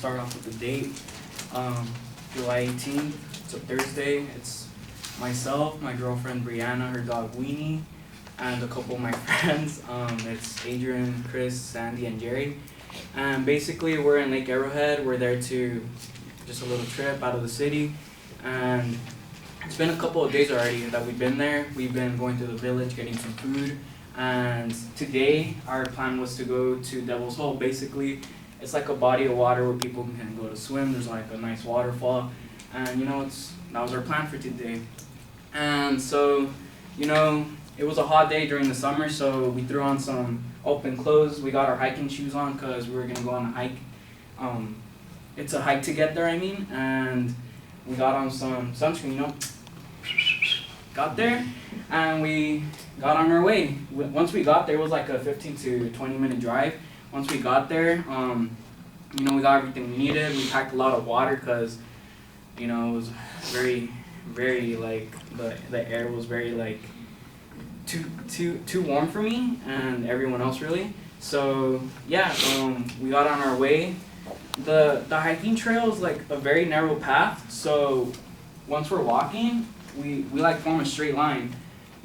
start off with the date. July 18th, it's a Thursday. It's myself, my girlfriend Brianna, her dog Weenie, and a couple of my friends. It's Adrian, Chris, Sandy, and Jerry. And basically, we're in Lake Arrowhead. We're there to just a little trip out of the city. And it's been a couple of days already that we've been there. We've been going to the village, getting some food. And today, our plan was to go to Devil's Hole. Basically, it's like a body of water where people can go to swim. There's like a nice waterfall. And that was our plan for today. And so, it was a hot day during the summer, so we threw on some open clothes. We got our hiking shoes on because we were going to go on a hike. It's a hike to get there, and we got on some sunscreen, Got there, and we got on our way. Once we got there, it was like a 15 to 20 minute drive. Once we got there, we got everything we needed. We packed a lot of water because, it was very, very, the air was very, too warm for me and everyone else, really. So, yeah, we got on our way. The hiking trail is, a very narrow path, so once we're walking, we form a straight line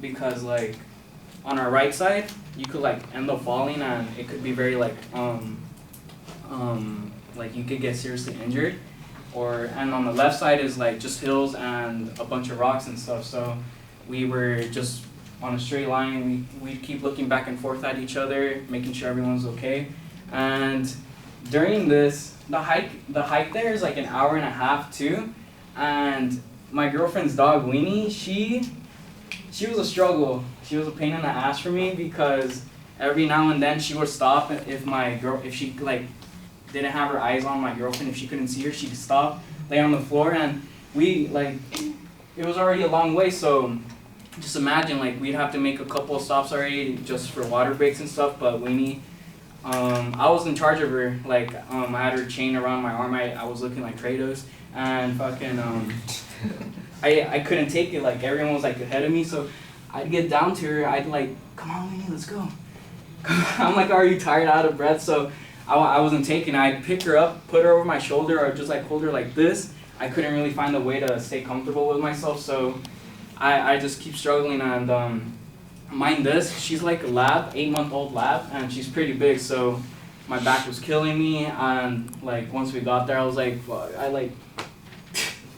because, on our right side, you could, end up falling and it could be very, you could get seriously injured. And on the left side is, just hills and a bunch of rocks and stuff, so we were just on a straight line. We'd keep looking back and forth at each other, making sure everyone's okay. And during this, the hike there is an hour and a half too. And my girlfriend's dog Weenie, she was a struggle. She was a pain in the ass for me because every now and then she would stop if she didn't have her eyes on my girlfriend. If she couldn't see her, she'd stop, lay on the floor, and it was already a long way, so just imagine we'd have to make a couple of stops already just for water breaks and stuff. But Weenie, I was in charge of her. I had her chain around my arm. I was looking like Kratos, and fucking I couldn't take it. Everyone was ahead of me, so I'd get down to her. I'd come on, Weenie, let's go. I'm already tired, out of breath, so I wasn't taking it. I'd pick her up, put her over my shoulder, or just hold her like this. I couldn't really find a way to stay comfortable with myself, so I just keep struggling. And mind this, she's a lab, 8-month-old lab, and she's pretty big, so my back was killing me. And once we got there, I was fuck.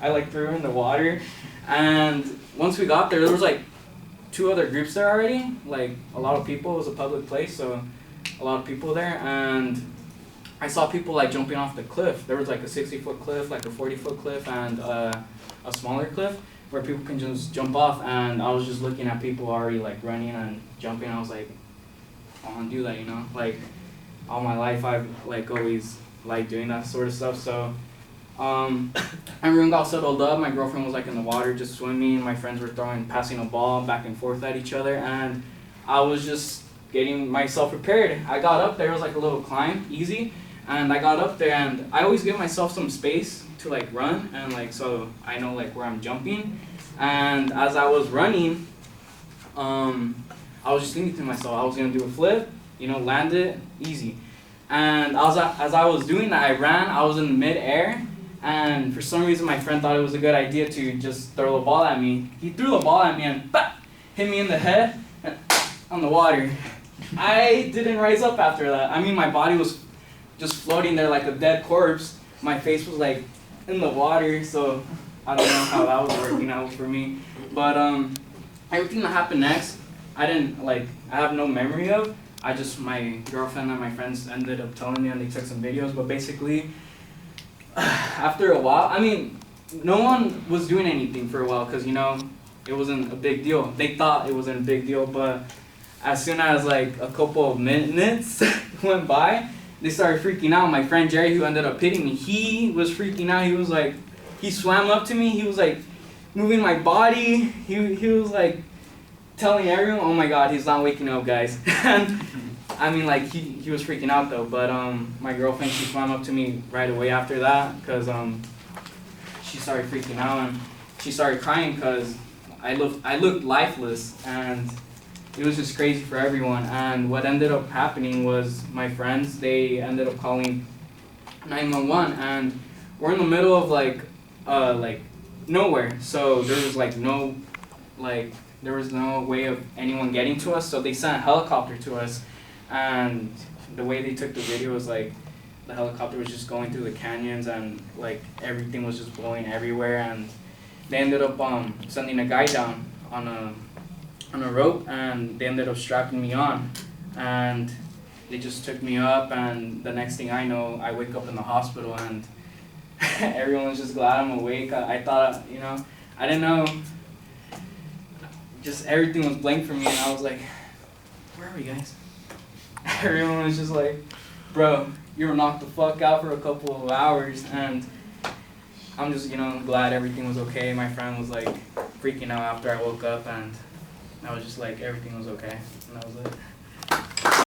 I threw her in the water, and once we got there, there was 2 other groups there already. A lot of people. It was a public place, so a lot of people there, and I saw people jumping off the cliff. There was a 60-foot cliff, a 40-foot cliff, and a smaller cliff where people can just jump off. And I was just looking at people already running and jumping. I was I want to do that, all my life I've always liked doing that sort of stuff. So everyone got settled up. My girlfriend was in the water just swimming. My friends were passing a ball back and forth at each other, and I was just getting myself prepared. I got up there. It was a little climb, easy, and I got up there, and I always give myself some space to run, and so I know where I'm jumping. And as I was running, I was just thinking to myself I was gonna do a flip, land it easy. And as I was doing that, I ran. I was in mid-air, and for some reason my friend thought it was a good idea to just throw the ball at me. He threw the ball at me and hit me in the head and on the water. I didn't rise up after that. My body was just floating there like a dead corpse. My face was in the water, so I don't know how that was working out for me. But everything that happened next, I didn't I have no memory of. My girlfriend and my friends ended up telling me, and they took some videos. But basically, after a while, no one was doing anything for a while because it wasn't a big deal. They thought it wasn't a big deal, but as soon as a couple of minutes went by, they started freaking out. My friend Jerry, who ended up hitting me, he was freaking out. He was he swam up to me. He was moving my body. He was telling everyone, "Oh my God, he's not waking up, guys." And he was freaking out though. But my girlfriend, she swam up to me right away after that because she started freaking out, and she started crying because I looked lifeless, and it was just crazy for everyone. And what ended up happening was my friends, they ended up calling 911, and we're in the middle of like nowhere. So there was there was no way of anyone getting to us. So they sent a helicopter to us, and the way they took the video was like the helicopter was just going through the canyons, and like everything was just blowing everywhere, and they ended up sending a guy down on a rope, and they ended up strapping me on, and they just took me up, and the next thing I know, I wake up in the hospital, and everyone was just glad I'm awake. I thought, I didn't know, just everything was blank for me, and I was like, where are we, guys? Everyone was just like, bro, you were knocked the fuck out for a couple of hours, and I'm just, glad everything was okay. My friend was like freaking out after I woke up, and I was just like, everything was okay, and that was it.